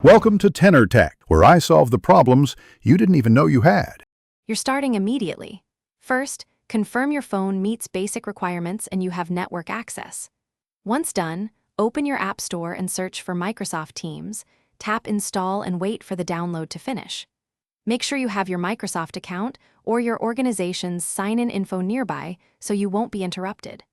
Welcome to Tenor Tech, where I solve the problems you didn't even know you had. You're starting immediately. First, confirm your phone meets basic requirements and you have network access. Once done, open your App Store and search for Microsoft Teams, tap Install and wait for the download to finish. Make sure you have your Microsoft account or your organization's sign-in info nearby so you won't be interrupted.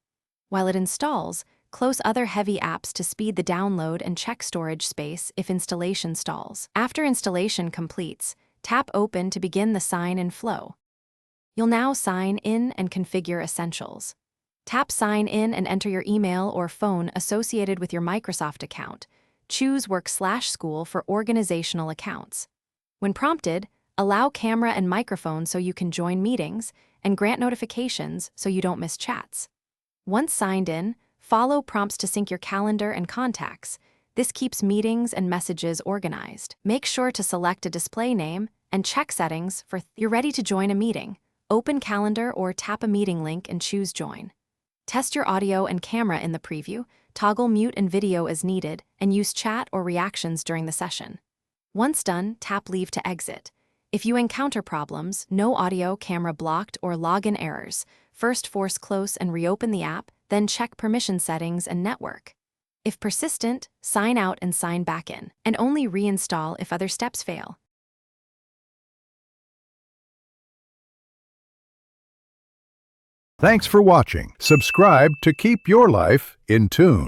While it installs, close other heavy apps to speed the download and check storage space if installation stalls. After installation completes, tap Open to begin the sign-in flow. You'll now sign in and configure essentials. Tap Sign In and enter your email or phone associated with your Microsoft account. Choose Work/School for organizational accounts. When prompted, allow camera and microphone so you can join meetings, and grant notifications so you don't miss chats. Once signed in, follow prompts to sync your calendar and contacts. This keeps meetings and messages organized. Make sure to select a display name and check settings for you're ready to join a meeting. Open Calendar or tap a meeting link and choose Join. Test your audio and camera in the preview, toggle mute and video as needed, and use chat or reactions during the session. Once done, tap Leave to exit. If you encounter problems, no audio, camera blocked, or login errors, first force close and reopen the app, then check permission settings and network. If persistent, sign out and sign back in, and only reinstall if other steps fail. Thanks for watching. Subscribe to keep your life in tune.